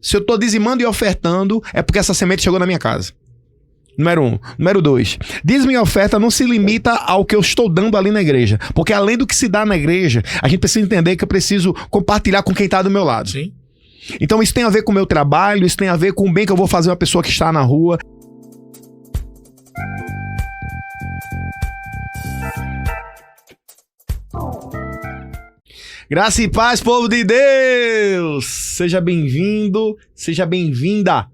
Se eu tô dizimando e ofertando, é porque essa semente chegou na minha casa. Número 1. Número 2. Dízimo e oferta não se limita ao que eu estou dando ali na igreja. Porque além do que se dá na igreja, a gente precisa entender que eu preciso compartilhar com quem está do meu lado. Sim. Então isso tem a ver com o meu trabalho, isso tem a ver com o bem que eu vou fazer uma pessoa que está na rua. Graça e paz, povo de Deus! Seja bem-vindo, seja bem-vinda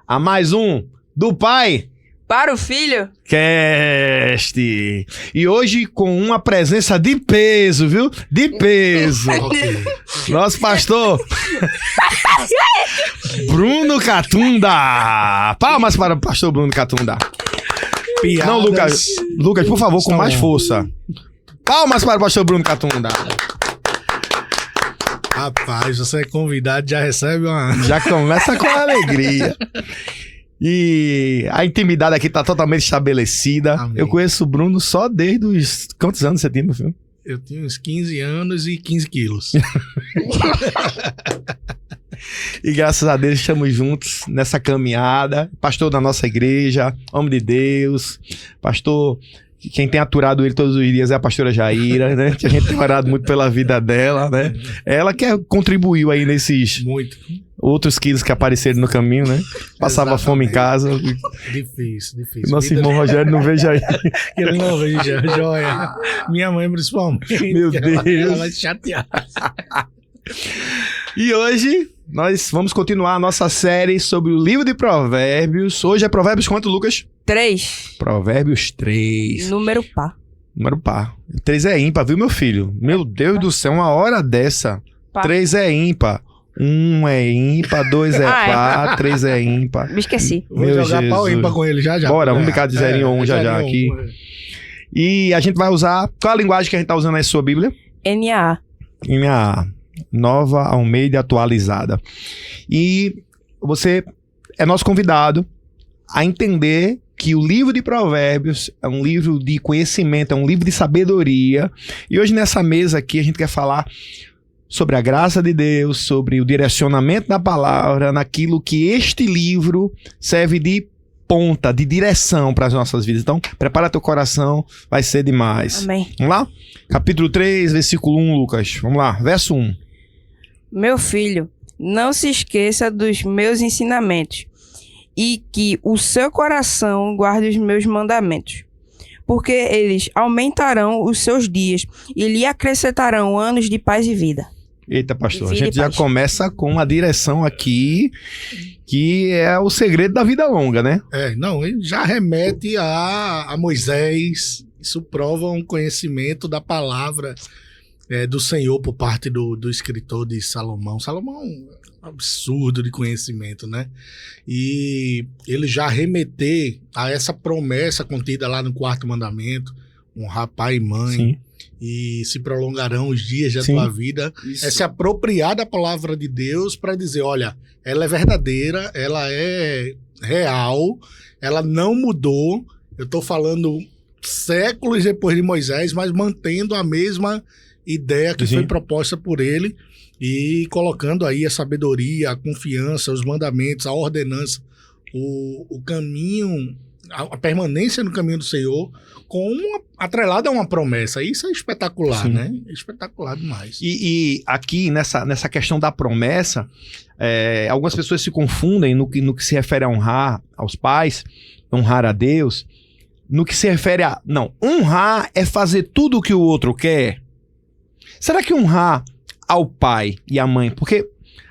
a mais um do Pai para o Filho Cast. E hoje com uma presença de peso, viu? De peso. Nosso pastor Bruno Catunda. Palmas para o pastor Bruno Catunda. Piadas. Não, Lucas, por favor, com mais força. Palmas para o pastor Bruno Catunda. Rapaz, você é convidado, já recebe uma... Já começa com alegria. E a intimidade aqui tá totalmente estabelecida. Amém. Eu conheço o Bruno só desde os... Quantos anos você tinha no filme? Eu tinha uns 15 anos e 15 quilos. E graças a Deus estamos juntos nessa caminhada. Pastor da nossa igreja, homem de Deus, pastor... Quem tem aturado ele todos os dias é a pastora Jaira, né? Que a gente tem orado muito pela vida dela, né? Ela que contribuiu aí nesses Muito. outros quilos que apareceram no caminho, né? Passava Exatamente. fome em casa. Difícil. Nosso irmão Rogério não veja aí. Ele não veja, joia. Minha mãe, principalmente. Meu Ela Deus. vai se chatear. E hoje nós vamos continuar a nossa série sobre o livro de Provérbios. Hoje é Provérbios quanto, Lucas? 3. Provérbios 3. Número par. Número par. 3 é ímpar, viu, meu filho? Meu Deus do céu, uma hora dessa. Par. 3 é ímpar. 1 é ímpar, 2 é par, 3 é ímpar. Me esqueci. Vou Meu jogar pau Jesus. ímpar com ele já. Bora, vamos brincar de zerinho ou um já zerinho aqui. um. E a gente vai usar... Qual a linguagem que a gente tá usando aí na sua Bíblia? NA. Em minha Nova Almeida atualizada. E você é nosso convidado a entender que o livro de Provérbios é um livro de conhecimento, é um livro de sabedoria. E hoje nessa mesa aqui a gente quer falar sobre a graça de Deus, sobre o direcionamento da palavra, naquilo que este livro serve de ponta, de direção para as nossas vidas. Então, prepara teu coração, vai ser demais. Amém. Vamos lá? Capítulo 3, versículo 1, Lucas. Vamos lá, verso 1. Meu filho, não se esqueça dos meus ensinamentos e que o seu coração guarde os meus mandamentos, porque eles aumentarão os seus dias e lhe acrescentarão anos de paz e vida. Eita, pastor, a Vida e gente já paz. começa com uma direção aqui que é o segredo da vida longa, né? Não, ele já remete a Moisés. Isso prova um conhecimento da palavra do Senhor por parte do escritor de Salomão. Salomão é um absurdo de conhecimento, né? E ele já remeter a essa promessa contida lá no 4º mandamento, honrar pai e mãe, Sim. e se prolongarão os dias da Sim. tua vida. É se apropriar da palavra de Deus para dizer, olha, ela é verdadeira, ela é real, ela não mudou. Eu estou falando séculos depois de Moisés, mas mantendo a mesma ideia que Sim. foi proposta por ele e colocando aí a sabedoria, a confiança, os mandamentos, a ordenança, o caminho, a permanência no caminho do Senhor, atrelada a uma promessa. Isso é espetacular, Sim. né? É espetacular demais. E aqui, nessa questão da promessa, algumas pessoas se confundem no que se refere a honrar aos pais, honrar a Deus, no que se refere a... Não, honrar é fazer tudo o que o outro quer. Será que honrar ao pai e à mãe? Porque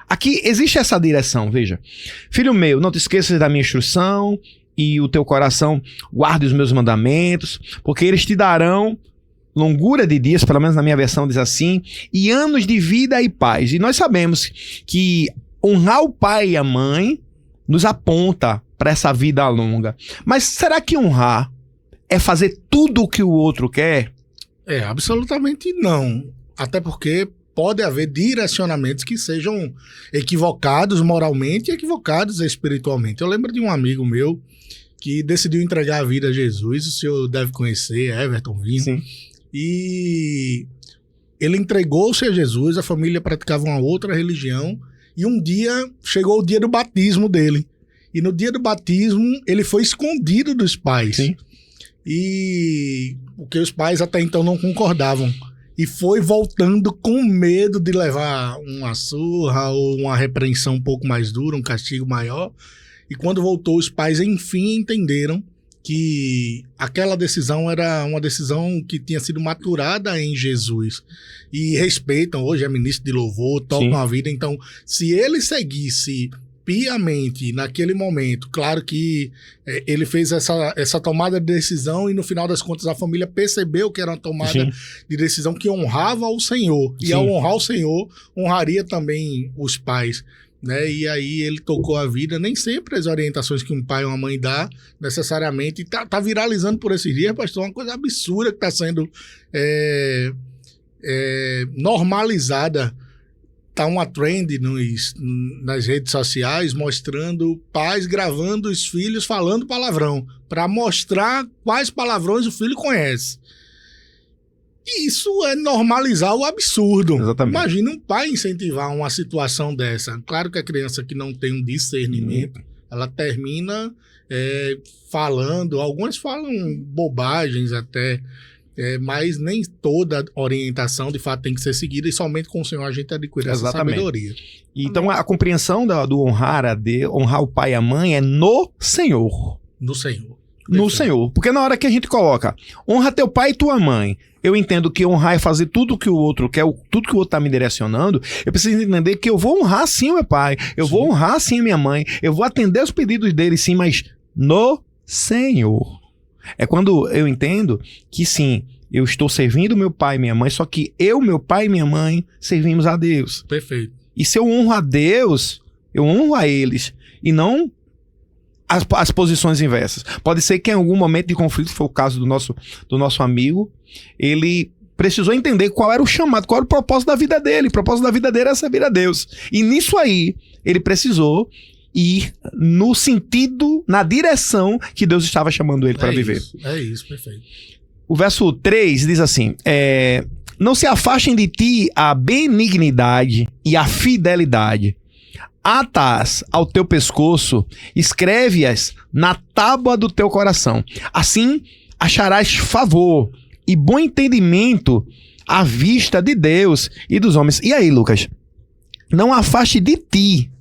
aqui existe essa direção, veja. Filho meu, não te esqueças da minha instrução e o teu coração guarde os meus mandamentos, porque eles te darão longura de dias, pelo menos na minha versão diz assim, e anos de vida e paz. E nós sabemos que honrar o pai e a mãe nos aponta para essa vida longa. Mas será que honrar é fazer tudo o que o outro quer? Absolutamente não. Até porque pode haver direcionamentos que sejam equivocados moralmente e equivocados espiritualmente. Eu lembro de um amigo meu que decidiu entregar a vida a Jesus, o senhor deve conhecer, Everton Vinho. Sim. E ele entregou-se a Jesus, a família praticava uma outra religião E um dia chegou o dia do batismo dele. E no dia do batismo, ele foi escondido dos pais. Sim. E porque os pais até então não concordavam. E foi voltando com medo de levar uma surra ou uma repreensão um pouco mais dura, um castigo maior. E quando voltou, os pais enfim entenderam que aquela decisão era uma decisão que tinha sido maturada em Jesus. E respeitam, hoje é ministro de louvor, tocam a vida. Então, se ele seguisse piamente naquele momento, claro que ele fez essa tomada de decisão e no final das contas a família percebeu que era uma tomada de decisão que honrava o Senhor. E ao honrar o Senhor, honraria também os pais. Né? E aí ele tocou a vida, nem sempre as orientações que um pai ou uma mãe dá necessariamente, tá viralizando por esses dias, pastor, uma coisa absurda que está sendo normalizada. Tá uma trend nas redes sociais mostrando pais gravando os filhos falando palavrão, para mostrar quais palavrões o filho conhece. E isso é normalizar o absurdo. Exatamente. Imagina um pai incentivar uma situação dessa. Claro que a criança que não tem um discernimento, ela termina falando, algumas falam bobagens até, mas nem toda orientação de fato tem que ser seguida e somente com o Senhor a gente adquire essa sabedoria. Então a compreensão do honrar a Deus, honrar o pai e a mãe é no Senhor. No Senhor. No Senhor. Porque na hora que a gente coloca honra teu pai e tua mãe, eu entendo que honrar é fazer tudo que o outro quer, tudo que o outro tá me direcionando, eu preciso entender que eu vou honrar sim o meu pai, eu vou honrar sim a minha mãe, eu vou atender os pedidos dele sim, mas no Senhor. É quando eu entendo que sim, eu estou servindo meu pai e minha mãe, só que eu, meu pai e minha mãe, servimos a Deus. Perfeito. E se eu honro a Deus, eu honro a eles, e não as posições inversas. Pode ser que em algum momento de conflito, foi o caso do nosso amigo, ele precisou entender qual era o chamado, qual era o propósito da vida dele. O propósito da vida dele era servir a Deus. E nisso aí, ele precisou ir no sentido, na direção que Deus estava chamando ele para viver. É isso, perfeito. O verso 3 diz assim, não se afastem de ti a benignidade e a fidelidade. Ata-as ao teu pescoço, escreve-as na tábua do teu coração. Assim acharás favor e bom entendimento à vista de Deus e dos homens. E aí, Lucas? Não afaste de ti.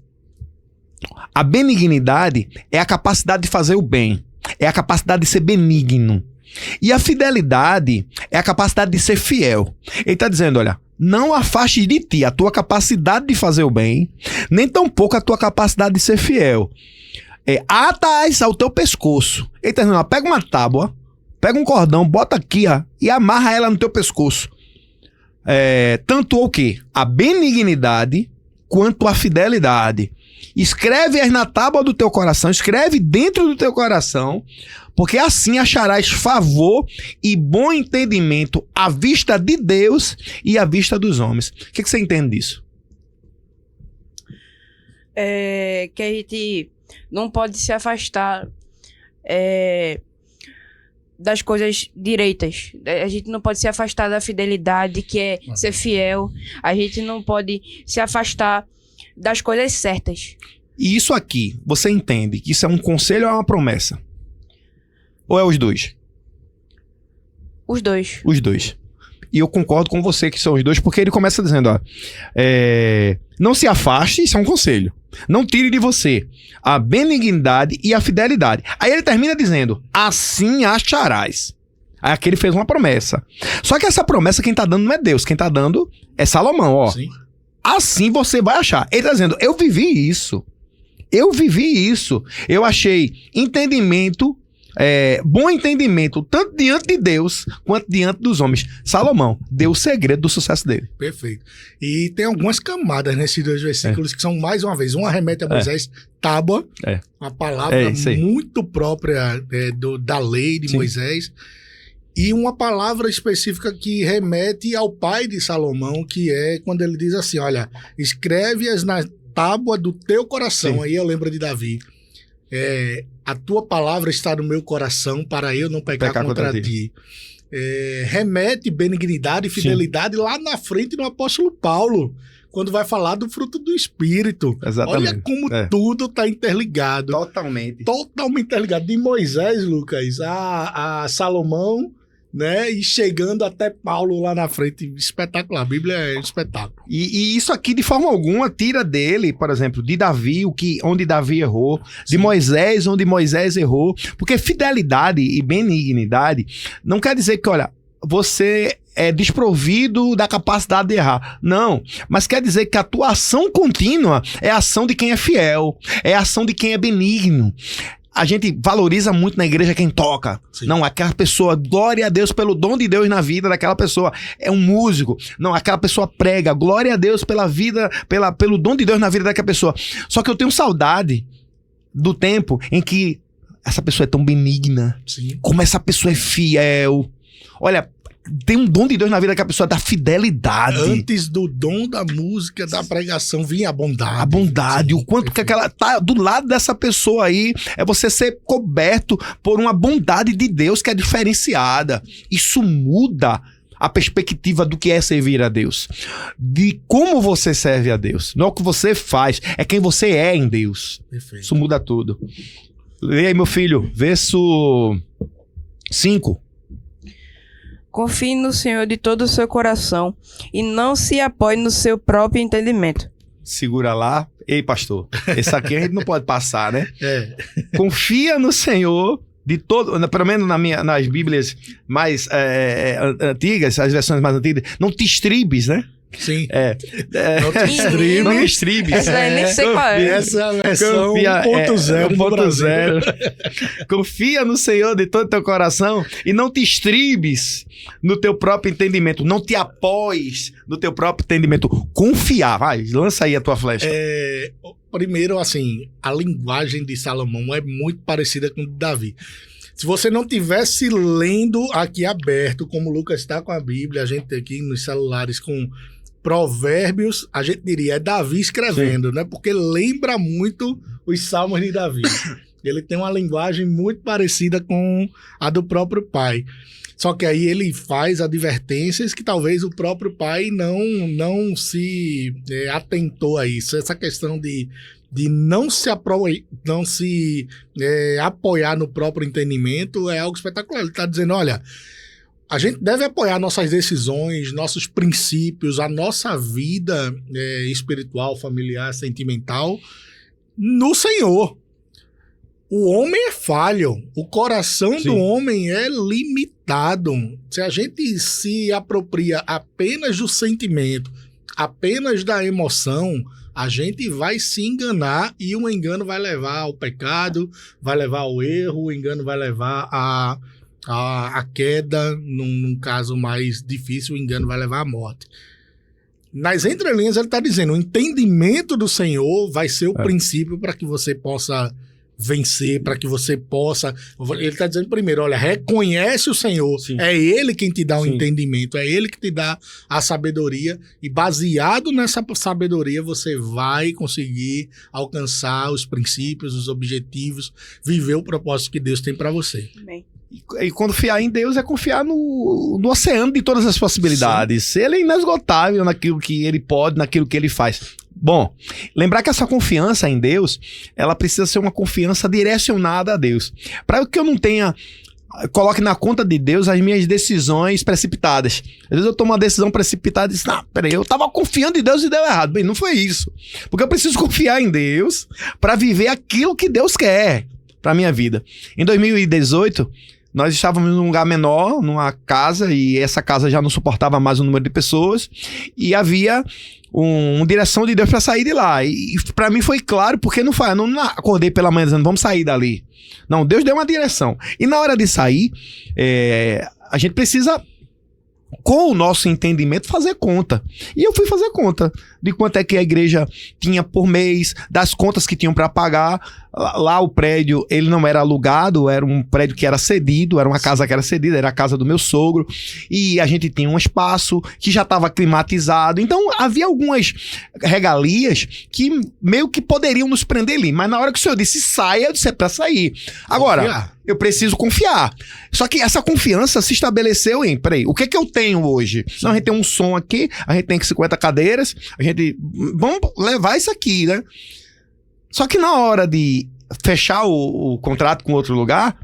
A benignidade é a capacidade de fazer o bem. É a capacidade de ser benigno. E a fidelidade é a capacidade de ser fiel. Ele está dizendo, olha, não afaste de ti a tua capacidade de fazer o bem, nem tampouco a tua capacidade de ser fiel. Ata-as ao teu pescoço. Ele está dizendo, pega uma tábua, pega um cordão, bota aqui e amarra ela no teu pescoço. Tanto o quê? A benignidade quanto a fidelidade. Escreve-as na tábua do teu coração, escreve dentro do teu coração, porque assim acharás favor e bom entendimento à vista de Deus e à vista dos homens. O que você entende disso? Que a gente não pode se afastar das coisas direitas. A gente não pode se afastar da fidelidade, que é ser fiel. A gente não pode se afastar das coisas certas. E isso aqui, você entende que isso é um conselho ou é uma promessa? Ou é os dois? Os dois. Os dois. E eu concordo com você que são os dois, porque ele começa dizendo, não se afaste, isso é um conselho. Não tire de você a benignidade e a fidelidade. Aí ele termina dizendo, assim acharás. Aí aqui ele fez uma promessa. Só que essa promessa quem tá dando não é Deus, quem tá dando é Salomão, ó. Sim. Assim você vai achar. Ele tá dizendo, eu vivi isso. Eu achei entendimento, bom entendimento, tanto diante de Deus, quanto diante dos homens. Salomão deu o segredo do sucesso dele. Perfeito. E tem algumas camadas nesses dois versículos que são, mais uma vez, uma remete a Moisés, tábua, uma palavra muito própria da lei de Moisés, e uma palavra específica que remete ao pai de Salomão, que é quando ele diz assim, olha, escreve-as na tábua do teu coração. Sim. Aí eu lembro de Davi. A tua palavra está no meu coração para eu não pecar contra ti. Remete benignidade e fidelidade lá na frente do apóstolo Paulo. quando vai falar do fruto do Espírito. Exatamente. Olha como tudo está interligado. Totalmente. Totalmente interligado. De Moisés, Lucas, a Salomão, né? E chegando até Paulo lá na frente. Espetacular. A Bíblia é um espetáculo. E isso aqui, de forma alguma, tira dele, por exemplo, de Davi, onde Davi errou, de Moisés, onde Moisés errou. Porque fidelidade e benignidade não quer dizer que, olha, você é desprovido da capacidade de errar. Não, mas quer dizer que a tua ação contínua é a ação de quem é fiel, é a ação de quem é benigno. A gente valoriza muito na igreja quem toca. Sim. Não, aquela pessoa, glória a Deus pelo dom de Deus na vida daquela pessoa. É um músico. Não, aquela pessoa prega, glória a Deus pela vida, pelo dom de Deus na vida daquela pessoa. Só que eu tenho saudade do tempo em que essa pessoa é tão benigna. Sim. Como essa pessoa é fiel. Olha, tem um dom de Deus na vida que a pessoa dá fidelidade. Antes do dom da música, da pregação, vinha a bondade. A bondade, sim, o quanto que aquela tá do lado dessa pessoa aí, é você ser coberto por uma bondade de Deus que é diferenciada. Isso muda a perspectiva do que é servir a Deus. De como você serve a Deus. Não é o que você faz, é quem você é em Deus. Perfeito. Isso muda tudo. Leia aí, meu filho, verso 5. Confie no Senhor de todo o seu coração e não se apoie no seu próprio entendimento. Segura lá. Ei, pastor, esse aqui a gente não pode passar, né? Confia no Senhor de todo... Pelo menos nas Bíblias mais antigas, as versões mais antigas, não te estribes, né? Sim. Não te estribes. Essa aí nem sei qual é. Essa é a versão 1.0. Confia no Senhor de todo o teu coração e não te estribes no teu próprio entendimento. Não te apoies no teu próprio entendimento. Confiar. Vai, lança aí a tua flecha. Primeiro, assim, a linguagem de Salomão é muito parecida com a de Davi. Se você não tivesse lendo aqui aberto, como o Lucas está com a Bíblia, a gente aqui nos celulares com Provérbios, a gente diria, é Davi escrevendo, né? Porque lembra muito os salmos de Davi. Ele tem uma linguagem muito parecida com a do próprio pai. Só que aí ele faz advertências que talvez o próprio pai não se atentou a isso. Essa questão de não se apoiar no próprio entendimento é algo espetacular. Ele está dizendo, olha, a gente deve apoiar nossas decisões, nossos princípios, a nossa vida espiritual, familiar, sentimental no Senhor. O homem é falho, o coração do homem é limitado. Se a gente se apropria apenas do sentimento, apenas da emoção, a gente vai se enganar e o engano vai levar ao pecado, vai levar ao erro, o engano vai levar à queda, num caso mais difícil, o engano vai levar à morte. Nas entrelinhas ele está dizendo, o entendimento do Senhor vai ser o princípio para que você possa vencer, para que você possa... Ele está dizendo primeiro, olha, reconhece o Senhor, é Ele quem te dá o entendimento, é Ele que te dá a sabedoria, e baseado nessa sabedoria você vai conseguir alcançar os princípios, os objetivos, viver o propósito que Deus tem para você. Amém. E confiar em Deus é confiar no oceano de todas as possibilidades. Sim. Ele é inesgotável naquilo que Ele pode, naquilo que Ele faz. Bom, lembrar que essa confiança em Deus, ela precisa ser uma confiança direcionada a Deus. Para que eu não coloque na conta de Deus as minhas decisões precipitadas. Às vezes eu tomo uma decisão precipitada e digo, peraí, eu estava confiando em Deus e deu errado. Bem, não foi isso. Porque eu preciso confiar em Deus para viver aquilo que Deus quer para a minha vida. Em 2018... nós estávamos num lugar menor, numa casa, e essa casa já não suportava mais o número de pessoas, e havia uma direção de Deus para sair de lá. E para mim foi claro, porque eu não acordei pela manhã dizendo, vamos sair dali. Não, Deus deu uma direção. E na hora de sair, a gente precisa, com o nosso entendimento, fazer conta. E eu fui fazer conta de quanto é que a igreja tinha por mês, das contas que tinham para pagar. Lá o prédio, ele não era alugado, era um prédio que era cedido, era uma casa que era cedida, era a casa do meu sogro, e a gente tinha um espaço que já estava climatizado, então havia algumas regalias que meio que poderiam nos prender ali, mas na hora que o senhor disse saia, eu disse é para sair. Agora, Eu preciso confiar. Só que essa confiança se estabeleceu em, peraí, o que é que eu tenho hoje? Não, a gente tem um som aqui, a gente tem 50 cadeiras, vamos levar isso aqui, né? Só que na hora de fechar o contrato com outro lugar,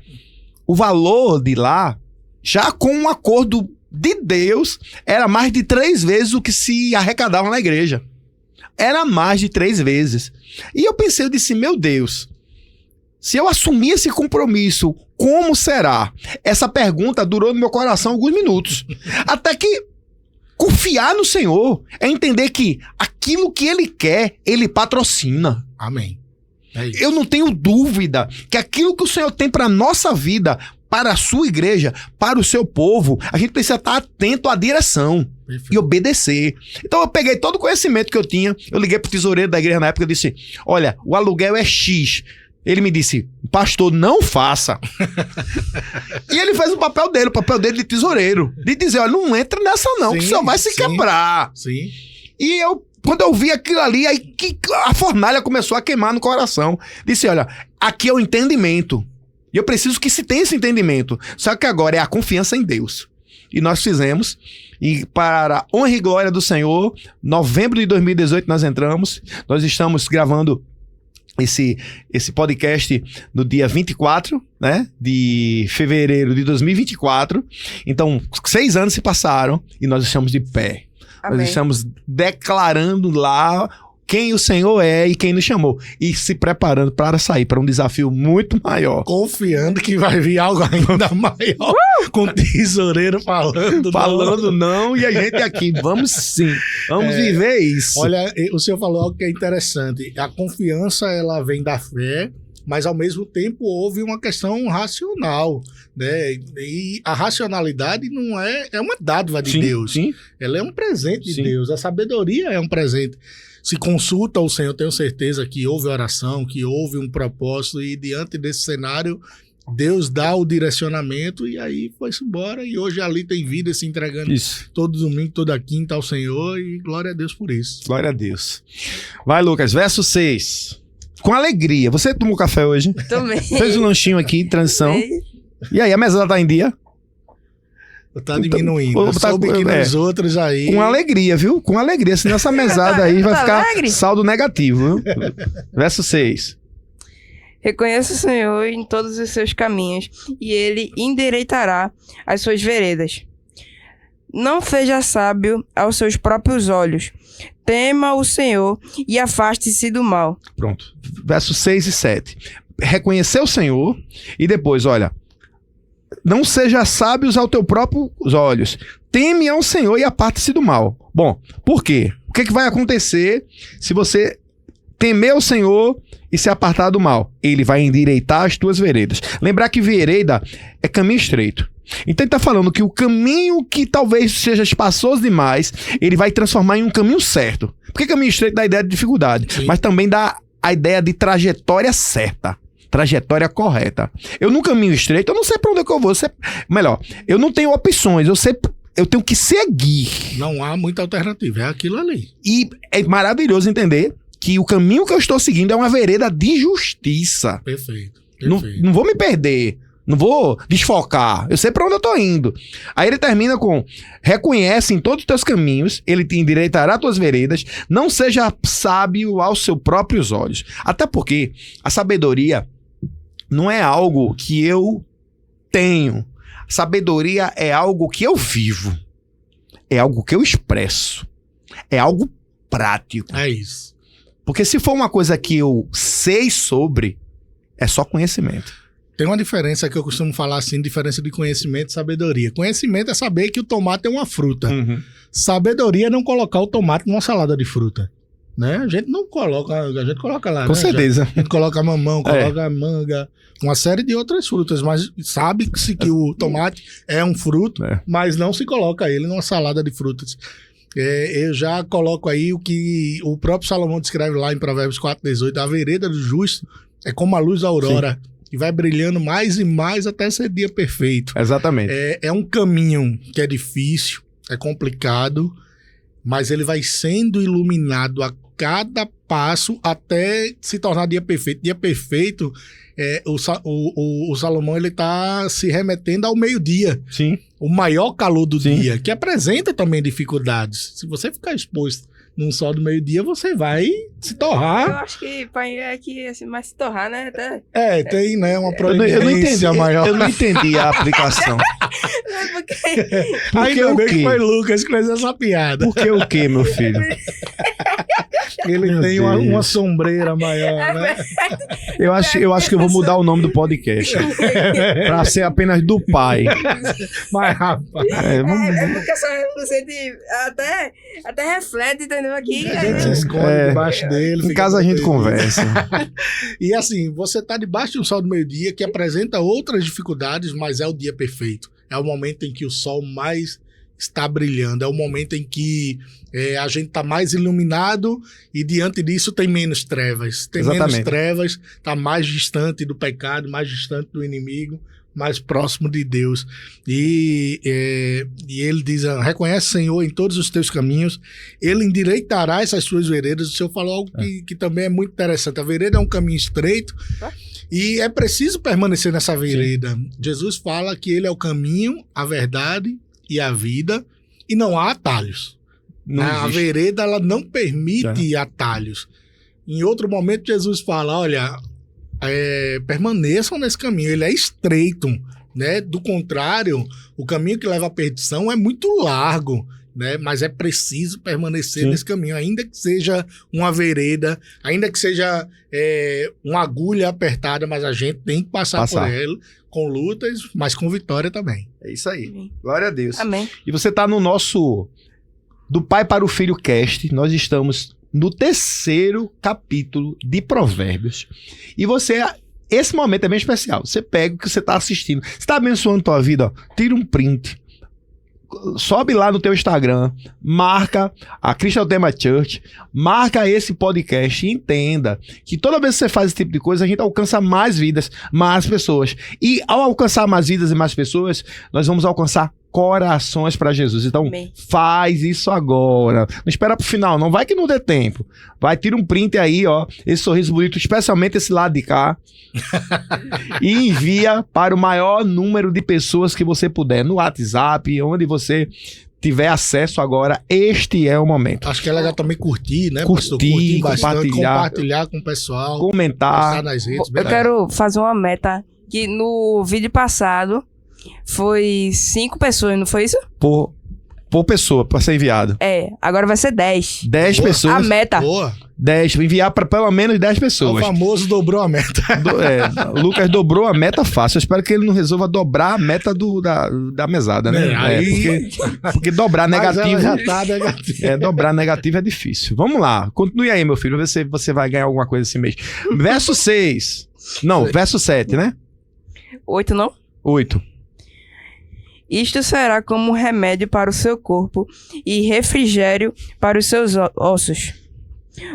o valor de lá, já com um acordo de Deus, era mais de 3 vezes o que se arrecadava na igreja. Era mais de 3 vezes. E eu disse, meu Deus, se eu assumir esse compromisso, como será? Essa pergunta durou no meu coração alguns minutos. Até que confiar no Senhor é entender que aquilo que Ele quer, Ele patrocina. Amém. É isso. Eu não tenho dúvida que aquilo que o Senhor tem para a nossa vida, para a sua igreja, para o seu povo, a gente precisa estar atento à direção. Perfeito. E obedecer. Então eu peguei todo o conhecimento que eu tinha, eu liguei pro tesoureiro da igreja na época e disse, olha, o aluguel é X. Ele me disse, pastor, não faça. E ele fez o papel dele de tesoureiro. De dizer, olha, não entra nessa não, que o senhor vai se quebrar. Sim. E quando eu vi aquilo ali, aí que a fornalha começou a queimar no coração. Disse, olha, aqui é o entendimento. E eu preciso que se tenha esse entendimento. Só que agora é a confiança em Deus. E nós fizemos. E para a honra e glória do Senhor, novembro de 2018 nós entramos. Nós estamos gravando esse podcast no dia 24, né, de fevereiro de 2024. Então, 6 anos se passaram e nós estamos de pé. Amém. Nós estamos declarando lá quem o Senhor é e quem nos chamou. E se preparando para sair para um desafio muito maior. Confiando que vai vir algo ainda maior. Com o tesoureiro falando não. E a gente aqui, vamos sim. Vamos viver isso. Olha, o senhor falou algo que é interessante. A confiança, ela vem da fé, mas ao mesmo tempo houve uma questão racional, né? E a racionalidade não é uma dádiva de Deus. Sim. Ela é um presente de Deus. A sabedoria é um presente. Se consulta o Senhor, tenho certeza que houve oração, que houve um propósito, e diante desse cenário, Deus dá o direcionamento, e aí foi-se embora, e hoje ali tem vida se entregando todo domingo, toda quinta ao Senhor, e glória a Deus por isso. Glória a Deus. Vai, Lucas, verso 6. Com alegria. Você tomou café hoje? Tomei. Fez um lanchinho aqui, transição. E aí, a mesada tá em dia? Tá diminuindo. Eu soube que nos outros aí... Com alegria, viu? Com alegria. Senão essa mesada aí vai ficar saldo negativo, viu? Verso 6. Reconheça o Senhor em todos os seus caminhos, e Ele endireitará as suas veredas. Não seja sábio aos seus próprios olhos. Tema o Senhor e afaste-se do mal. Pronto. Versos 6 e 7. Reconhecer o Senhor e depois, olha... Não seja sábios aos teus próprios olhos. Teme ao Senhor e aparte-se do mal. Bom, por quê? O que vai acontecer se você temer o Senhor e se apartar do mal? Ele vai endireitar as tuas veredas. Lembrar que vereda é caminho estreito. Então ele está falando que o caminho que talvez seja espaçoso demais, ele vai transformar em um caminho certo. Porque caminho estreito dá a ideia de dificuldade, mas também dá a ideia de trajetória certa. Trajetória correta. Eu no caminho estreito, eu não sei pra onde é que eu vou. Melhor, eu não tenho opções, eu tenho que seguir. Não há muita alternativa, é aquilo ali. E é maravilhoso entender que o caminho que eu estou seguindo é uma vereda de justiça. Perfeito. Não vou me perder, não vou desfocar, eu sei pra onde eu tô indo. Aí ele termina com: reconhece em todos os teus caminhos, ele te endireitará tuas veredas, não seja sábio aos seus próprios olhos. Até porque a sabedoria não é algo que eu tenho. Sabedoria é algo que eu vivo. É algo que eu expresso. É algo prático. É isso. Porque se for uma coisa que eu sei sobre, é só conhecimento. Tem uma diferença que eu costumo falar assim, diferença de conhecimento e sabedoria. Conhecimento é saber que o tomate é uma fruta. Sabedoria é não colocar o tomate numa salada de fruta. Né? A gente não coloca, a gente coloca lá. Com certeza. A gente coloca mamão, coloca manga, uma série de outras frutas, mas sabe-se que o tomate é um fruto, mas não se coloca ele numa salada de frutas. Eu já coloco aí o que o próprio Salomão descreve lá em Provérbios 4:18, a vereda do justo é como a luz da aurora, que vai brilhando mais e mais até ser dia perfeito. Exatamente. É um caminho que é difícil, é complicado, mas ele vai sendo iluminado a cada passo até se tornar dia perfeito. Dia perfeito, o Salomão ele está se remetendo ao meio-dia. Sim. O maior calor do Sim. dia, que apresenta também dificuldades. Se você ficar exposto num sol do meio-dia, você vai se Eu torrar. acho que é que assim, mas se torrar, né? Até... Tem, né, uma Eu não entendi. proeminência maior. Eu não entendi a aplicação. Não, porque... Ainda o bem quê? que foi Lucas que fez essa piada. Por que o quê, meu filho? Ele Meu tem Deus. uma sombreira maior, né? Eu acho que eu vou mudar o nome do podcast. Pra ser apenas do pai. Mas, rapaz, É porque essa você até reflete, entendeu? Aqui. a gente se esconde debaixo dele. Em fica casa a gente tranquilo. conversa. E assim, você tá debaixo de um sol do meio-dia que apresenta outras dificuldades, mas é o dia perfeito. É o momento em que o sol mais está brilhando. É o momento em que a gente está mais iluminado e diante disso tem menos trevas. Tem Exatamente. menos trevas, está mais distante do pecado, mais distante do inimigo, mais próximo de Deus. E ele diz, reconhece, Senhor, em todos os teus caminhos, ele endireitará essas suas veredas. O Senhor falou algo que também é muito interessante. A vereda é um caminho estreito e é preciso permanecer nessa vereda. Jesus fala que ele é o caminho, a verdade e a vida, e não há atalhos. Não A existe. vereda ela não permite atalhos. Em outro momento, Jesus fala, olha, permaneçam nesse caminho, ele é estreito, né? Do contrário, o caminho que leva à perdição é muito largo, né? Mas é preciso permanecer nesse caminho, ainda que seja uma vereda, ainda que seja uma agulha apertada, mas a gente tem que passar por ela, com lutas, mas com vitória também. É isso aí. Glória a Deus. Amém. E você tá no nosso Do Pai para o Filho Cast. Nós estamos no 3º capítulo de Provérbios. E esse momento é bem especial. Você pega o que você está assistindo. Você está abençoando a tua vida, ó, tira um print. Sobe lá no teu Instagram, marca a Christian Tema Church, marca esse podcast e entenda que toda vez que você faz esse tipo de coisa, a gente alcança mais vidas, mais pessoas. E ao alcançar mais vidas e mais pessoas, nós vamos alcançar corações para Jesus. Então, Amém. faz isso agora. Não espera pro final, não vai que não dê tempo. Vai, tira um print aí, ó, esse sorriso bonito, especialmente esse lado de cá, e envia para o maior número de pessoas que você puder, no WhatsApp, onde você tiver acesso agora. Este é o momento. Acho que é legal também curtir, né? Curtir, Curtir bastante, compartilhar. compartilhar com o pessoal, Comentar. postar nas redes. Eu beleza. quero fazer uma meta que no vídeo passado foi 5 pessoas, não foi isso? por pessoa, para ser enviado. Agora vai ser 10. 10 Boa. A pessoas. meta. Boa. 10, enviar para pelo menos 10 O pessoas. famoso dobrou a meta. Lucas dobrou a meta fácil. Eu espero que ele não resolva dobrar a meta da mesada, né? Porque dobrar Mas ela negativo. já tá negativa. Dobrar negativo é difícil. Vamos lá. Continue aí, meu filho. Vê se você vai ganhar alguma coisa esse mês. Verso 6. Não, verso 7, né? 8, não? 8. Isto será como remédio para o seu corpo e refrigério para os seus ossos.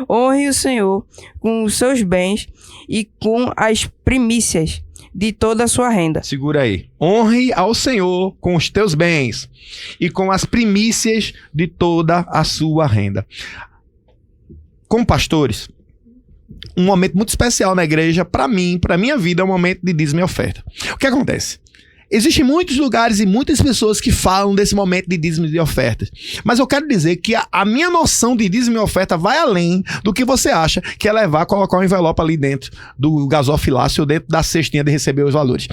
Honre o Senhor com os seus bens e com as primícias de toda a sua renda. Segura aí. Honre ao Senhor com os teus bens e com as primícias de toda a sua renda. Como pastores, um momento muito especial na igreja, para mim, para minha vida, é um momento de dízimo e oferta. O que acontece? Existem muitos lugares e muitas pessoas que falam desse momento de dízimo e ofertas. Mas eu quero dizer que a minha noção de dízimo e oferta vai além do que você acha que é colocar um envelope ali dentro do gasofilácio ou dentro da cestinha de receber os valores.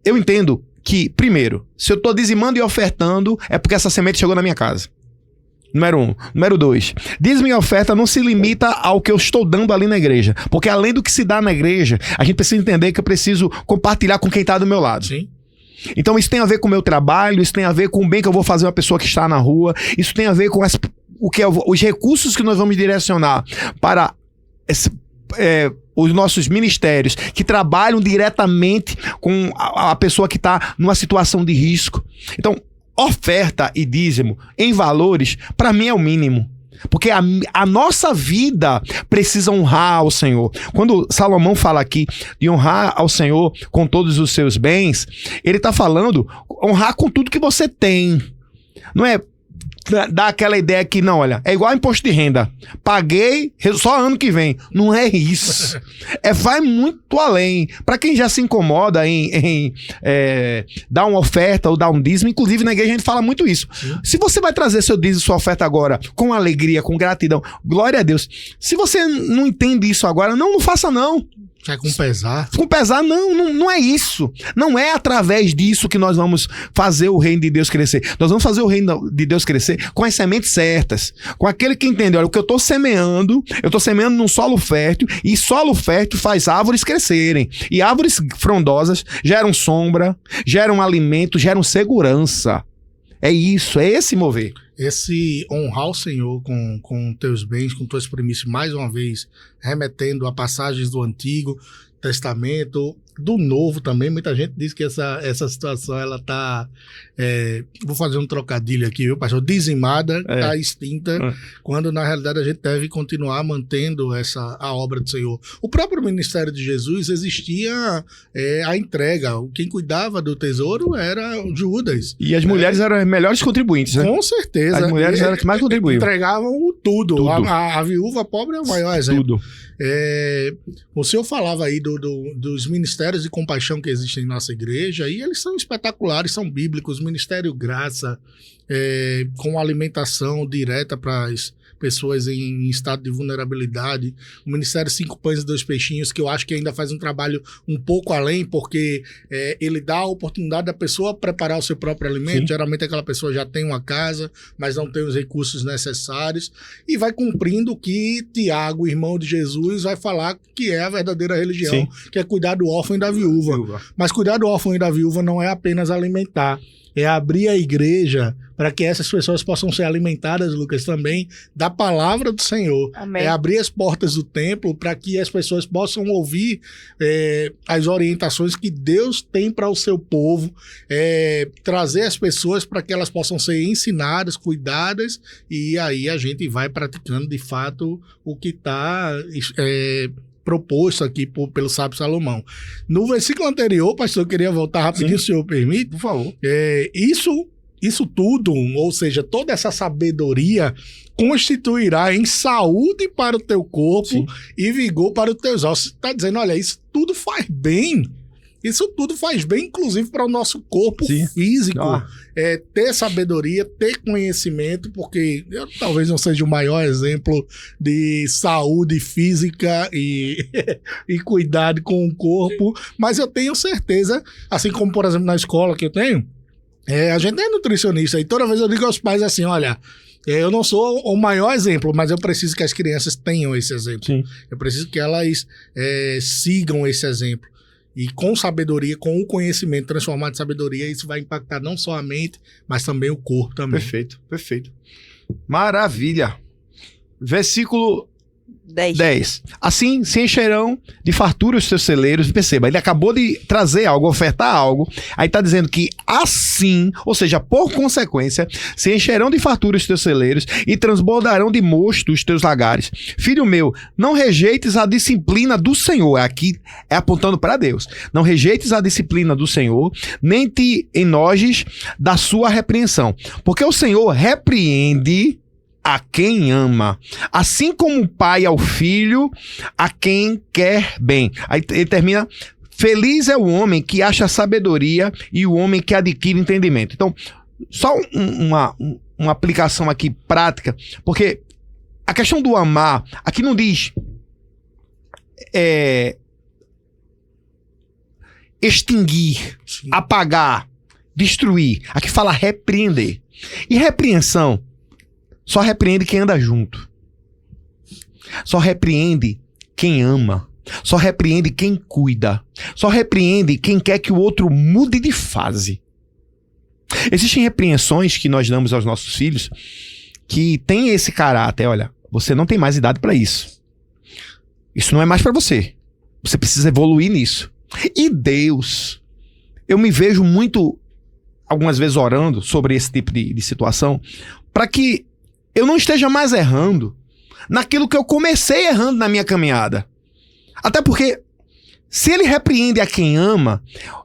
Eu entendo que, primeiro, se eu estou dizimando e ofertando, é porque essa semente chegou na minha casa. Número 1. Número 2. Dízimo e oferta não se limita ao que eu estou dando ali na igreja. Porque além do que se dá na igreja, a gente precisa entender que eu preciso compartilhar com quem está do meu lado. Sim. Então isso tem a ver com o meu trabalho, isso tem a ver com o bem que eu vou fazer uma pessoa que está na rua, isso tem a ver com os recursos que nós vamos direcionar para os nossos ministérios que trabalham diretamente com a pessoa que está numa situação de risco. Então, oferta e dízimo em valores, para mim é o mínimo. Porque a nossa vida precisa honrar ao Senhor. Quando Salomão fala aqui de honrar ao Senhor com todos os seus bens, ele está falando honrar com tudo que você tem. Não é dá aquela ideia que, não, olha, é igual imposto de renda. Paguei só ano que vem. Não é isso. Vai muito além. Para quem já se incomoda em dar uma oferta ou dar um dízimo, inclusive na igreja a gente fala muito isso. Sim. Se você vai trazer seu dízimo, sua oferta agora com alegria, com gratidão, glória a Deus. Se você não entende isso agora, não faça não. É com pesar. Com pesar, não é isso. Não é através disso que nós vamos fazer o reino de Deus crescer. Nós vamos fazer o reino de Deus crescer com as sementes certas. Com aquele que entende, olha, o que eu estou semeando num solo fértil, e solo fértil faz árvores crescerem. E árvores frondosas geram sombra, geram alimento, geram segurança. É isso, é esse mover. Esse honrar o Senhor com teus bens, com tuas primícias, mais uma vez, remetendo a passagens do Antigo Testamento, do Novo também. Muita gente diz que essa situação, ela tá... vou fazer um trocadilho aqui, viu, pastor? Dizimada, tá extinta, quando na realidade a gente deve continuar mantendo a obra do Senhor. O próprio ministério de Jesus existia a entrega. Quem cuidava do tesouro era o Judas. E as mulheres eram as melhores contribuintes, né? Com certeza. As mulheres eram as que mais contribuíam. Entregavam tudo. A viúva pobre é o maior exemplo. Tudo. O senhor falava aí dos ministérios de compaixão que existem em nossa igreja, e eles são espetaculares, são bíblicos. Ministério Graça, com alimentação direta para as pessoas em estado de vulnerabilidade. O Ministério 5 Pães e 2 Peixinhos, que eu acho que ainda faz um trabalho um pouco além, porque ele dá a oportunidade da pessoa preparar o seu próprio alimento. Sim. Geralmente aquela pessoa já tem uma casa, mas não tem os recursos necessários, e vai cumprindo o que Tiago, irmão de Jesus, vai falar que é a verdadeira religião. Sim. Que é cuidar do órfão e da viúva. Mas cuidar do órfão e da viúva não é apenas alimentar, é abrir a igreja para que essas pessoas possam ser alimentadas, Lucas, também da palavra do Senhor. Amém. É abrir as portas do templo para que as pessoas possam ouvir as orientações que Deus tem para o seu povo, trazer as pessoas para que elas possam ser ensinadas, cuidadas, e aí a gente vai praticando de fato o que está proposto aqui pelo sábio Salomão. No versículo anterior, pastor, eu queria voltar rapidinho, se o senhor permite. Por favor. Isso tudo, ou seja, toda essa sabedoria constituirá em saúde para o teu corpo. Sim. E vigor para os teus ossos. Você está dizendo, olha, isso tudo faz bem. Isso tudo faz bem, inclusive, para o nosso corpo. Sim. Físico. Ter sabedoria, ter conhecimento, porque eu talvez não seja o maior exemplo de saúde física e cuidado com o corpo, mas eu tenho certeza, assim como, por exemplo, na escola que eu tenho, a gente é nutricionista, e toda vez eu digo aos pais assim, olha, eu não sou o maior exemplo, mas eu preciso que as crianças tenham esse exemplo. Sim. Eu preciso que elas sigam esse exemplo. E com sabedoria, com o conhecimento transformado em sabedoria, isso vai impactar não só a mente, mas também o corpo também. Perfeito, perfeito. Maravilha. Versículo 10. Assim se encherão de fartura os seus celeiros. Perceba, ele acabou de trazer algo, ofertar algo. Aí está dizendo que assim, ou seja, por consequência, se encherão de fartura os teus celeiros e transbordarão de mosto os teus lagares. Filho meu, não rejeites a disciplina do Senhor. Aqui é apontando para Deus. Não rejeites a disciplina do Senhor, nem te enojes da sua repreensão. Porque o Senhor repreende a quem ama, assim como o pai ao filho, a quem quer bem. Aí ele termina: feliz é o homem que acha sabedoria e o homem que adquire entendimento. Então, só uma aplicação aqui prática, porque a questão do amar, aqui não diz extinguir, apagar, destruir. Aqui fala repreender. E repreensão só repreende quem anda junto. Só repreende quem ama. Só repreende quem cuida. Só repreende quem quer que o outro mude de fase. Existem repreensões que nós damos aos nossos filhos que tem esse caráter. Olha, você não tem mais idade para isso. Isso não é mais para você. Você precisa evoluir nisso. E Deus, eu me vejo muito, algumas vezes orando sobre esse tipo de situação, para que eu não esteja mais errando naquilo que eu comecei errando na minha caminhada. Até porque, se ele repreende a quem ama,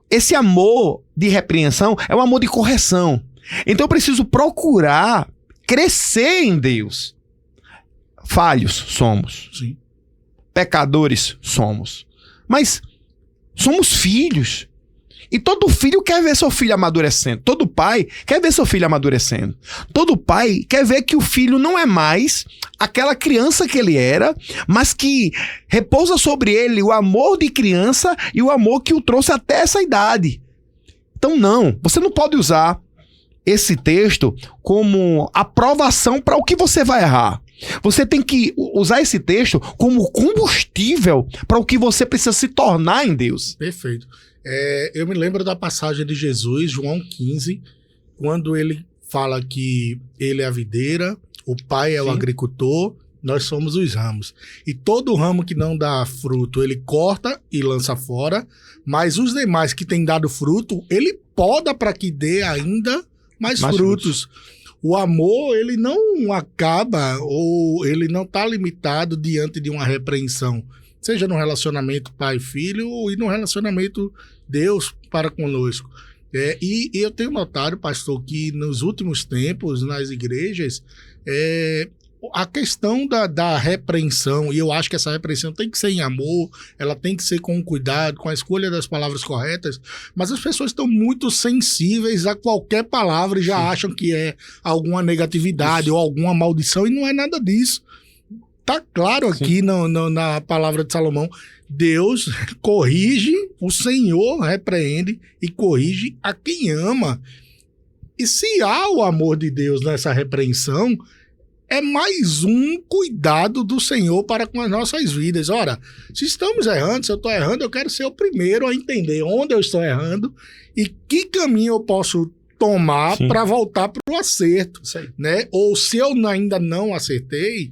esse amor de repreensão é um amor de correção. Então eu preciso procurar crescer em Deus. Falhos somos. Sim. Pecadores somos. Mas somos filhos. E todo filho quer ver seu filho amadurecendo. Todo pai quer ver seu filho amadurecendo. Todo pai quer ver que o filho não é mais aquela criança que ele era, mas que repousa sobre ele o amor de criança e o amor que o trouxe até essa idade. Então não, você não pode usar esse texto como aprovação para o que você vai errar. Você tem que usar esse texto como combustível para o que você precisa se tornar em Deus. Perfeito. Eu me lembro da passagem de Jesus, João 15, quando ele fala que ele é a videira, o pai é o agricultor, nós somos os ramos. E todo ramo que não dá fruto, ele corta e lança fora, mas os demais que têm dado fruto, ele poda para que dê ainda mais frutos. O amor, ele não acaba ou ele não está limitado diante de uma repreensão. Seja no relacionamento pai-filho ou no relacionamento Deus para conosco. E eu tenho notado, pastor, que nos últimos tempos, nas igrejas, a questão da repreensão, e eu acho que essa repreensão tem que ser em amor, ela tem que ser com cuidado, com a escolha das palavras corretas, mas as pessoas estão muito sensíveis a qualquer palavra e já acham que é alguma negatividade ou alguma maldição, e não é nada disso. Tá claro aqui na palavra de Salomão, Deus corrige, o Senhor repreende e corrige a quem ama. E se há o amor de Deus nessa repreensão, é mais um cuidado do Senhor para com as nossas vidas. Ora, se estamos errando, se eu estou errando, eu quero ser o primeiro a entender onde eu estou errando e que caminho eu posso tomar para voltar para o acerto. Né? Ou se eu ainda não acertei,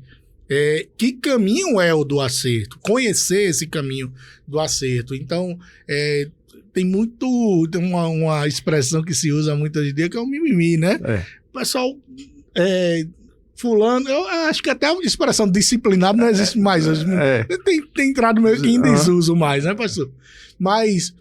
que caminho é o do acerto? Conhecer esse caminho do acerto. Então, tem uma expressão que se usa muito hoje em dia, que é o mimimi, né? O pessoal, fulano, eu acho que até a expressão disciplinado não existe mais hoje. Tem entrado meio que em desuso mais, né, pastor? Mas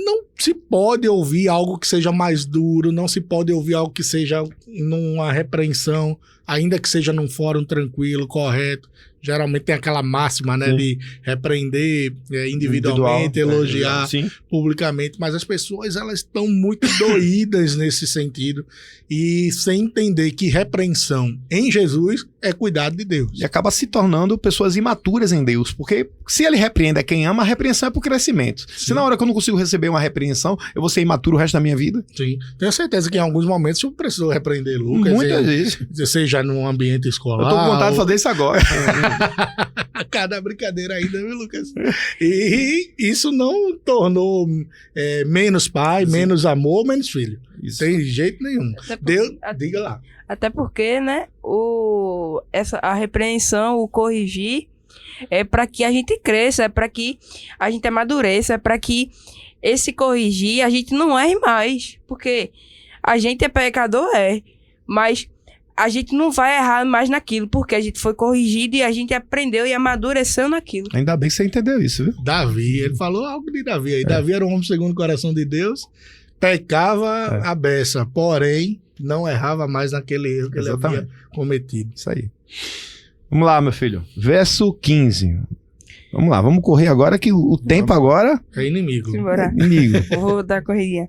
não se pode ouvir algo que seja mais duro, não se pode ouvir algo que seja numa repreensão, ainda que seja num fórum tranquilo, correto. Geralmente tem aquela máxima, né, de repreender individualmente, elogiar publicamente, mas as pessoas, elas estão muito doídas nesse sentido e sem entender que repreensão em Jesus é cuidado de Deus. E acaba se tornando pessoas imaturas em Deus, porque se ele repreende a quem ama, a repreensão é por crescimento. Se na hora que eu não consigo receber uma repreensão, eu vou ser imaturo o resto da minha vida? Sim. Tenho certeza que em alguns momentos eu preciso repreender Lucas. Muitas vezes. Seja num ambiente escolar. Eu tô com vontade de fazer isso agora. Cada brincadeira ainda, viu, Lucas? E isso não tornou menos pai, menos amor, menos filho. Isso. Tem jeito nenhum. Diga lá. Até porque, né, a repreensão, o corrigir, é para que a gente cresça, é para que a gente amadureça, é para que esse corrigir a gente não erre mais. Porque a gente é pecador, mas a gente não vai errar mais naquilo, porque a gente foi corrigido e a gente aprendeu e amadureceu naquilo. Ainda bem que você entendeu isso, viu? Davi, ele falou algo de Davi aí. Davi era um homem segundo o coração de Deus, pecava a beça, porém não errava mais naquele erro que ele havia cometido. Isso aí. Vamos lá, meu filho. Verso 15. Vamos lá, vamos correr agora que o tempo agora... É inimigo. Simbora. Inimigo. Vou dar correria.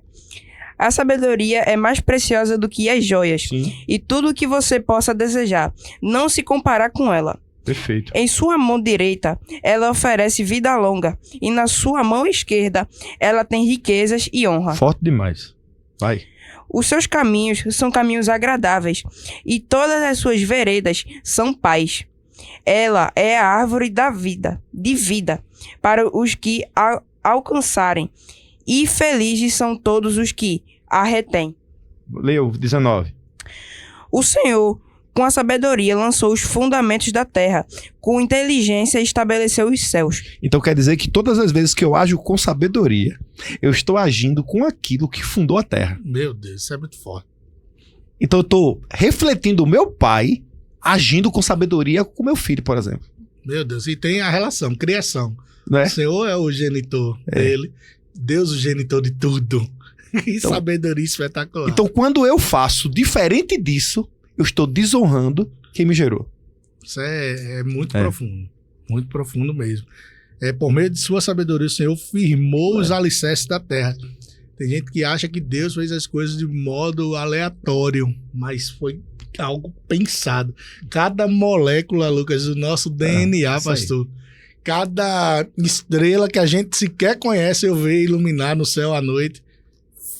A sabedoria é mais preciosa do que as joias. Sim. E tudo o que você possa desejar, não se comparar com ela. Perfeito. Em sua mão direita, ela oferece vida longa. E na sua mão esquerda, ela tem riquezas e honra. Forte demais. Vai. Os seus caminhos são caminhos agradáveis. E todas as suas veredas são paz. Ela é a árvore de vida, para os que a alcançarem. E felizes são todos os que a retêm. Leu, 19. O Senhor, com a sabedoria, lançou os fundamentos da terra. Com inteligência, estabeleceu os céus. Então quer dizer que todas as vezes que eu ajo com sabedoria, eu estou agindo com aquilo que fundou a terra. Meu Deus, isso é muito forte. Então eu estou refletindo o meu pai, agindo com sabedoria com o meu filho, por exemplo. Meu Deus, e tem a relação, criação. Né? O Senhor é o genitor dele. Deus o genitor de tudo. E então, sabedoria espetacular. Então, quando eu faço diferente disso, eu estou desonrando quem me gerou. Isso é muito profundo. Muito profundo mesmo. Por meio de sua sabedoria, o Senhor firmou os alicerces da terra. Tem gente que acha que Deus fez as coisas de modo aleatório, mas foi algo pensado. Cada molécula, Lucas, do nosso DNA, pastor. Cada estrela que a gente sequer conhece, eu vejo iluminar no céu à noite,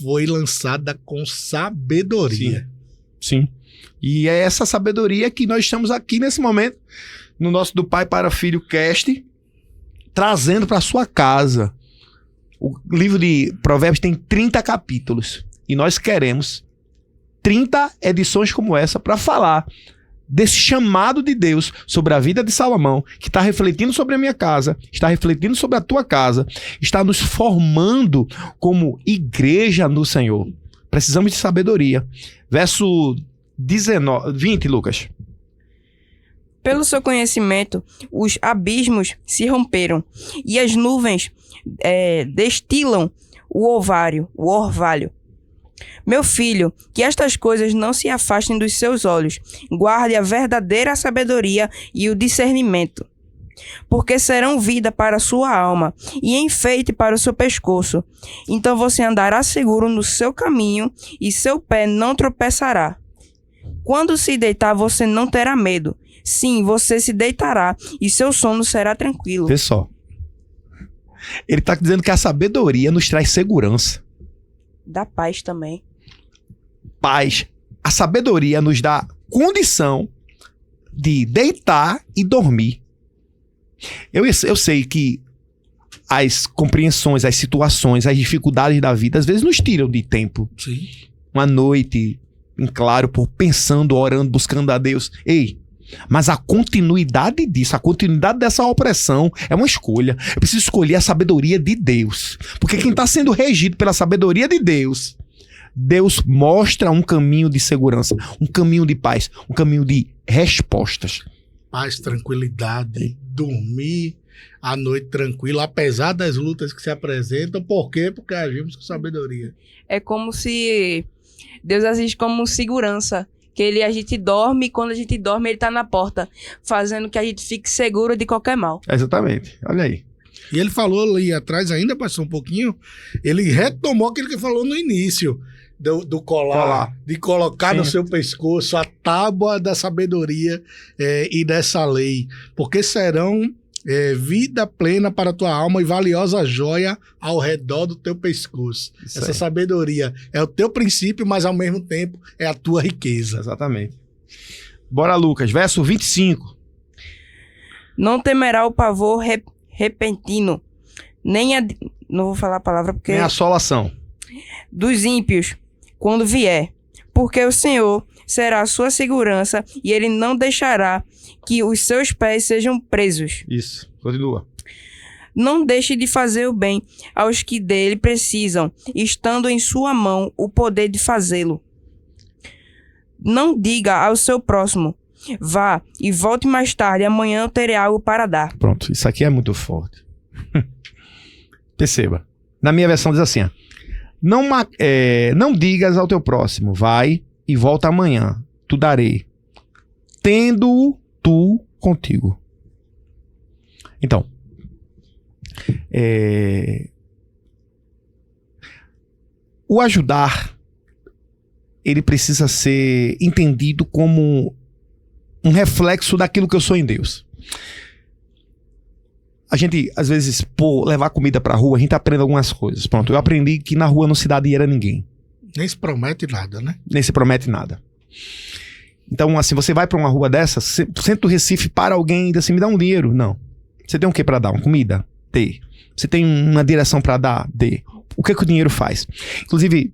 foi lançada com sabedoria. Sim. E é essa sabedoria que nós estamos aqui nesse momento, no nosso Do Pai para Filho Cast, trazendo para sua casa. O livro de Provérbios tem 30 capítulos. E nós queremos 30 edições como essa para falar desse chamado de Deus sobre a vida de Salomão, que está refletindo sobre a minha casa, está refletindo sobre a tua casa, está nos formando como igreja no Senhor. Precisamos de sabedoria. Verso 20, Lucas. Pelo seu conhecimento, os abismos se romperam e as nuvens destilam o orvalho. Meu filho, que estas coisas não se afastem dos seus olhos. Guarde a verdadeira sabedoria e o discernimento, porque serão vida para a sua alma e enfeite para o seu pescoço. Então você andará seguro no seu caminho e seu pé não tropeçará. Quando se deitar, você não terá medo. Sim, você se deitará e seu sono será tranquilo. Vê só. Ele está dizendo que a sabedoria nos traz segurança. Dá paz também. Paz. A sabedoria nos dá condição de deitar e dormir. Eu sei que as compreensões, as situações, as dificuldades da vida às vezes nos tiram de tempo. Sim. Uma noite em claro, pensando, orando, buscando a Deus. Mas a continuidade disso, a continuidade dessa opressão é uma escolha. Eu preciso escolher a sabedoria de Deus. Porque quem está sendo regido pela sabedoria de Deus, Deus mostra um caminho de segurança, um caminho de paz, um caminho de respostas. Paz, tranquilidade, dormir a noite tranquila, apesar das lutas que se apresentam. Por quê? Porque agimos com sabedoria. É como se Deus agisse como segurança. Que a gente dorme e quando a gente dorme ele tá na porta, fazendo que a gente fique seguro de qualquer mal. Exatamente, olha aí. E ele falou ali atrás ainda, passou um pouquinho, ele retomou aquilo que falou no início, do colar, de colocar no seu pescoço a tábua da sabedoria e dessa lei, porque serão vida plena para a tua alma e valiosa joia ao redor do teu pescoço. Isso Essa aí. sabedoria é o teu princípio, mas ao mesmo tempo é a tua riqueza. Exatamente. Bora, Lucas, verso 25. Não temerá o pavor repentino, nem a... Não vou falar a palavra porque... Nem a assolação. Dos ímpios, quando vier. Porque o Senhor será a sua segurança e ele não deixará que os seus pés sejam presos. Isso, continua. Não deixe de fazer o bem aos que dele precisam, estando em sua mão o poder de fazê-lo. Não diga ao seu próximo, vá e volte mais tarde, amanhã eu terei algo para dar. Pronto, isso aqui é muito forte. Perceba. Na minha versão diz assim, ó, não digas ao teu próximo, vai e volta amanhã, tu darei, tendo tu contigo. Então, o ajudar, ele precisa ser entendido como um reflexo daquilo que eu sou em Deus. A gente, às vezes, por levar comida pra rua, a gente aprende algumas coisas. Pronto, eu aprendi que na rua não se dá dinheiro a ninguém. Nem se promete nada, né? Nem se promete nada. Então, assim, você vai pra uma rua dessa, centro do Recife, para alguém e diz assim, me dá um dinheiro. Não. Você tem o que pra dar? Uma comida? Dê. Você tem uma direção pra dar? Dê. O que o dinheiro faz? Inclusive,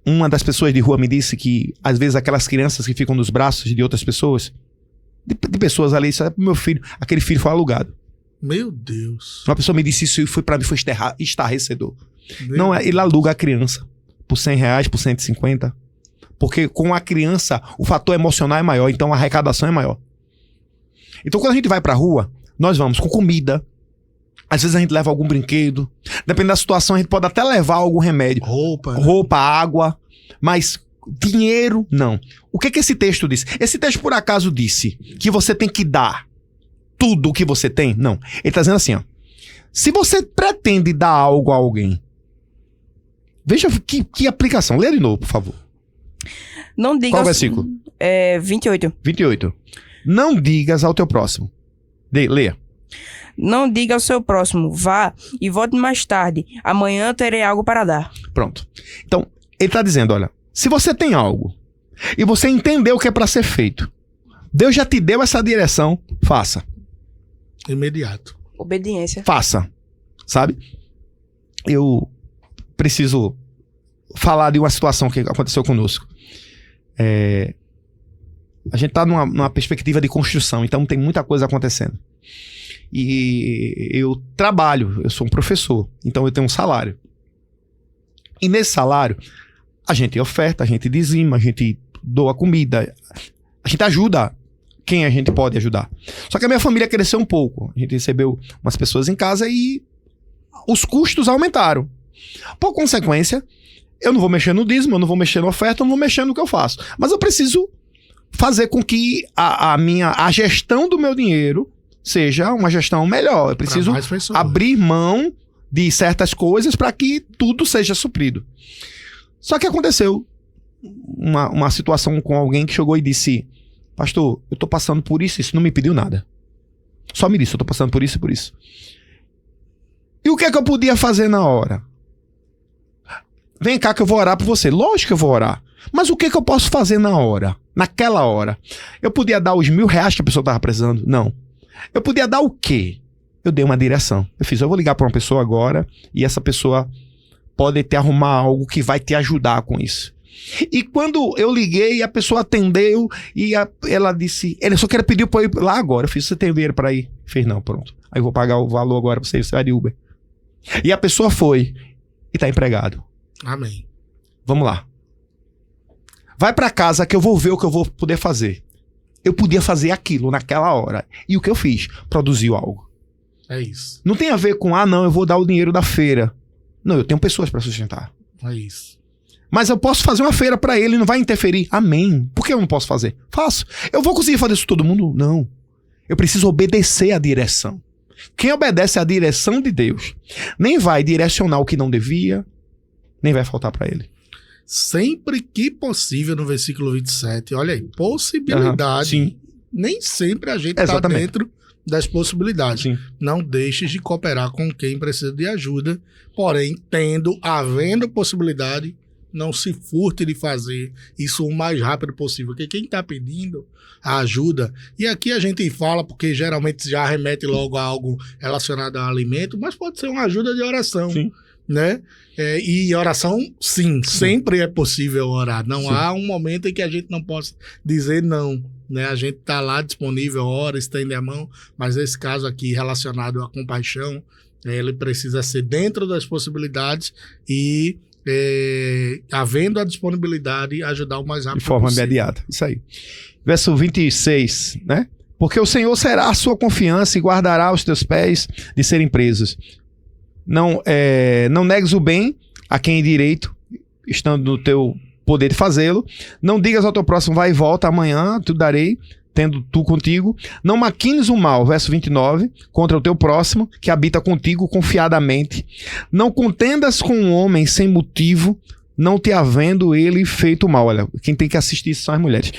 uma das pessoas de rua me disse que, às vezes, aquelas crianças que ficam nos braços de outras pessoas, de pessoas ali, isso é pro meu filho, aquele filho foi alugado. Meu Deus. Uma pessoa me disse isso e foi pra mim, foi estarrecedor. Não, ele aluga a criança por R$100, por 150. Porque com a criança, o fator emocional é maior, então a arrecadação é maior. Então quando a gente vai pra rua, nós vamos com comida. Às vezes a gente leva algum brinquedo. Dependendo da situação, a gente pode até levar algum remédio. Roupa, né? Roupa, água. Mas dinheiro, não. O que esse texto diz? Esse texto, por acaso, disse que você tem que dar tudo o que você tem? Não. Ele está dizendo assim, ó. Se você pretende dar algo a alguém, veja que aplicação. Lê de novo, por favor. Não diga Qual versículo? 28. 28. Não digas ao teu próximo. Leia. Não diga ao seu próximo, vá e volte mais tarde. Amanhã terei algo para dar. Pronto. Então, ele está dizendo, olha, se você tem algo e você entendeu o que é para ser feito, Deus já te deu essa direção, faça. Imediato. Obediência. Faça. Sabe? Eu preciso falar de uma situação que aconteceu conosco. A gente está numa perspectiva de construção, então tem muita coisa acontecendo. E eu trabalho, eu sou um professor, então eu tenho um salário. E nesse salário, a gente oferta, a gente dizima, a gente doa comida, a gente ajuda quem a gente pode ajudar. Só que a minha família cresceu um pouco. A gente recebeu umas pessoas em casa e os custos aumentaram. Por consequência, eu não vou mexer no dízimo, eu não vou mexer na oferta, eu não vou mexer no que eu faço. Mas eu preciso fazer com que a gestão do meu dinheiro seja uma gestão melhor. Eu preciso abrir mão de certas coisas para que tudo seja suprido. Só que aconteceu uma situação com alguém que chegou e disse: pastor, eu tô passando por isso, não me pediu nada. Só me disse, eu tô passando por isso e por isso. E o que é que eu podia fazer na hora? Vem cá que eu vou orar por você. Lógico que eu vou orar. Mas o que é que eu posso fazer na hora? Naquela hora? Eu podia dar os R$1.000 que a pessoa tava precisando? Não. Eu podia dar o quê? Eu dei uma direção. Eu vou ligar para uma pessoa agora e essa pessoa pode te arrumar algo que vai te ajudar com isso. E quando eu liguei, a pessoa atendeu e ela disse: ele só quer pedir para ir lá agora. Eu fiz: você tem dinheiro para ir? Fez: não, pronto. Aí eu vou pagar o valor agora para você vai de Uber. E a pessoa foi e tá empregado. Amém. Vamos lá. Vai para casa que eu vou ver o que eu vou poder fazer. Eu podia fazer aquilo naquela hora. E o que eu fiz? Produziu algo. É isso. Não tem a ver com, não, eu vou dar o dinheiro da feira. Não, eu tenho pessoas para sustentar. É isso. Mas eu posso fazer uma feira para ele, não vai interferir. Amém. Por que eu não posso fazer? Faço. Eu vou conseguir fazer isso todo mundo? Não. Eu preciso obedecer à direção. Quem obedece à direção de Deus nem vai direcionar o que não devia, nem vai faltar para ele. Sempre que possível, no versículo 27, olha aí, possibilidade. Sim. Nem sempre a gente está dentro das possibilidades. Sim. Não deixes de cooperar com quem precisa de ajuda, porém, havendo possibilidade, não se furte de fazer isso o mais rápido possível, porque quem está pedindo a ajuda, e aqui a gente fala porque geralmente já remete logo a algo relacionado ao alimento, mas pode ser uma ajuda de oração. Sim. Né? E oração, sim, sempre é possível orar. Não há um momento em que a gente não possa dizer não, né? A gente está lá disponível, ora, estende a mão, mas esse caso aqui relacionado à compaixão, ele precisa ser dentro das possibilidades e havendo a disponibilidade, ajudar o mais rápido possível. De forma imediata, isso aí. Verso 26, né? Porque o Senhor será a sua confiança e guardará os teus pés de serem presos. Não negues o bem a quem é direito, estando no teu poder de fazê-lo. Não digas ao teu próximo, vai e volta, amanhã te darei, tendo tu contigo. Não maquines o mal, verso 29, contra o teu próximo, que habita contigo confiadamente. Não contendas com um homem sem motivo, não te havendo ele feito mal. Olha, quem tem que assistir isso são as mulheres.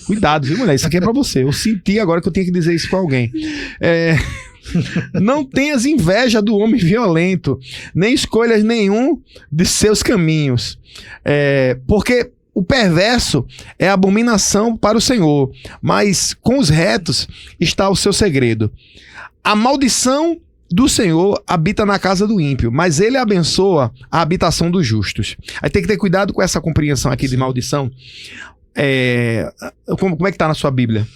Cuidado, viu, mulher? Isso aqui é pra você. Eu senti agora que eu tinha que dizer isso pra alguém. Não tenhas inveja do homem violento, nem escolhas nenhum de seus caminhos, porque o perverso é abominação para o Senhor, mas com os retos está o seu segredo. A maldição do Senhor habita na casa do ímpio, mas ele abençoa a habitação dos justos. Aí tem que ter cuidado com essa compreensão aqui de maldição. Como é que tá na sua Bíblia?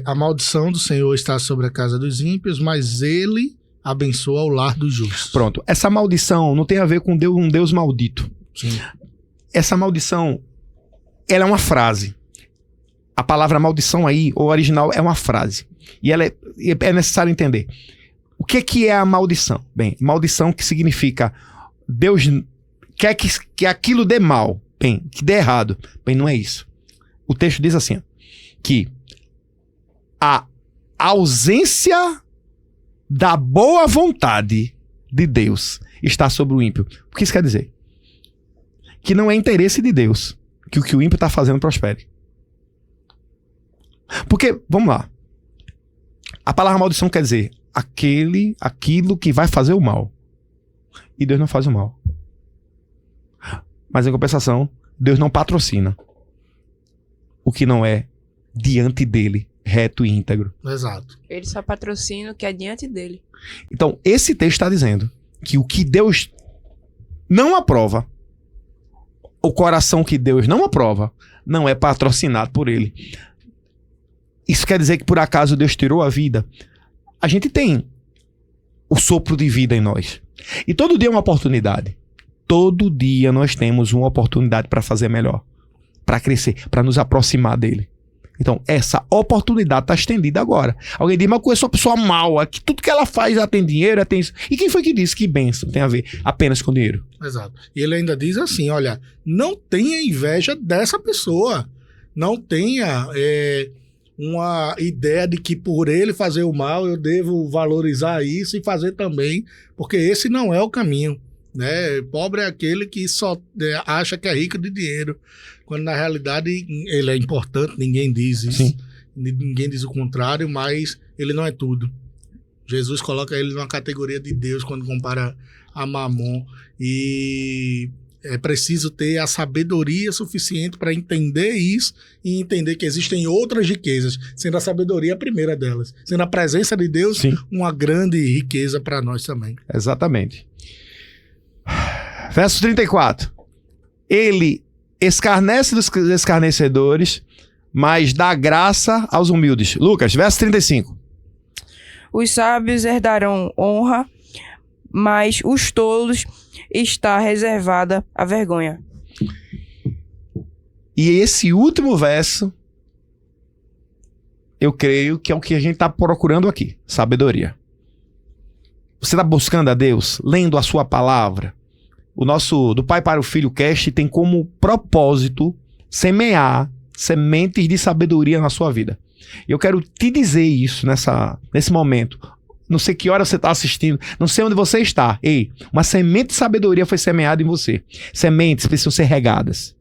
A maldição do Senhor está sobre a casa dos ímpios, mas ele abençoa o lar dos justos. Pronto. Essa maldição não tem a ver com um Deus maldito. Sim. Essa maldição, ela é uma frase. A palavra maldição aí, o original, é uma frase. E ela é necessário entender. O que é a maldição? Bem, maldição que significa Deus quer que aquilo dê mal, bem, que dê errado. Bem, não é isso. O texto diz assim, que a ausência da boa vontade de Deus está sobre o ímpio. O que isso quer dizer? Que não é interesse de Deus que o que o ímpio está fazendo prospere. Porque, vamos lá, a palavra maldição quer dizer aquilo que vai fazer o mal. E Deus não faz o mal. Mas em compensação, Deus não patrocina o que não é diante dele, reto e íntegro. Exato. Ele só patrocina o que é diante dele. Então, esse texto está dizendo que o que Deus não aprova, o coração que Deus não aprova, não é patrocinado por ele. Isso quer dizer que por acaso Deus tirou a vida? A gente tem o sopro de vida em nós. E todo dia é uma oportunidade. Todo dia nós temos uma oportunidade para fazer melhor, para crescer, para nos aproximar dele. Então, essa oportunidade está estendida agora. Alguém diz, mas eu conheço uma pessoa mal, que tudo que ela faz, ela tem dinheiro, ela tem isso. E quem foi que disse que bênção tem a ver apenas com dinheiro? Exato. E ele ainda diz assim, olha, não tenha inveja dessa pessoa. Não tenha uma ideia de que por ele fazer o mal, eu devo valorizar isso e fazer também, porque esse não é o caminho. Né? Pobre é aquele que só acha que é rico de dinheiro, quando na realidade ele é importante, ninguém diz isso. Sim. Ninguém diz o contrário, mas ele não é tudo. Jesus coloca ele numa categoria de Deus quando compara a Mamon, e é preciso ter a sabedoria suficiente para entender isso e entender que existem outras riquezas, sendo a sabedoria a primeira delas, sendo a presença de Deus. Sim. Uma grande riqueza para nós também. Exatamente. Verso 34. Ele escarnece dos escarnecedores, mas dá graça aos humildes. Lucas, verso 35. Os sábios herdarão honra, mas os tolos está reservada a vergonha. E esse último verso, eu creio que é o que a gente está procurando aqui. Sabedoria. Você está buscando a Deus, lendo a sua palavra. O nosso Do Pai para o Filho Cast tem como propósito semear sementes de sabedoria na sua vida. Eu quero te dizer isso nesse momento. Não sei que hora você está assistindo, não sei onde você está. Ei, uma semente de sabedoria foi semeada em você. Sementes precisam ser regadas.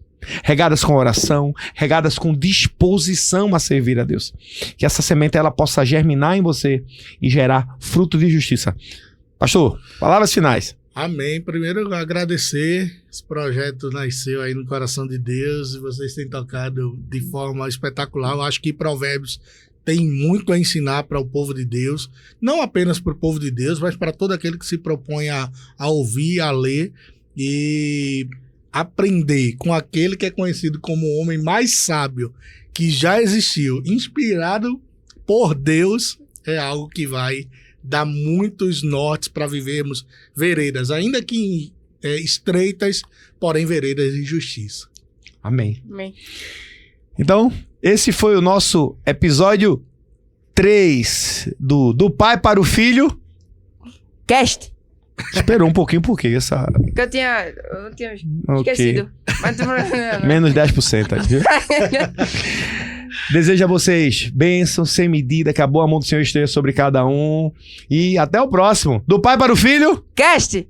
Regadas com oração, regadas com disposição a servir a Deus. Que essa semente ela possa germinar em você e gerar fruto de justiça. Pastor, palavras finais. Amém. Primeiro, agradecer. Esse projeto nasceu aí no coração de Deus e vocês têm tocado de forma espetacular. Eu acho que Provérbios tem muito a ensinar para o povo de Deus, não apenas para o povo de Deus, mas para todo aquele que se propõe a ouvir, a ler e aprender com aquele que é conhecido como o homem mais sábio que já existiu, inspirado por Deus, é algo que vai dar muitos nortes para vivermos veredas, ainda que estreitas, porém veredas de justiça. Amém. Amém. Então, esse foi o nosso episódio 3 do Pai para o Filho Cast. Esperou um pouquinho, por quê? Porque eu tinha esquecido. Mas menos 10% aqui. Desejo a vocês bênção sem medida, que a boa mão do Senhor esteja sobre cada um. E até o próximo. Do Pai para o Filho Cast.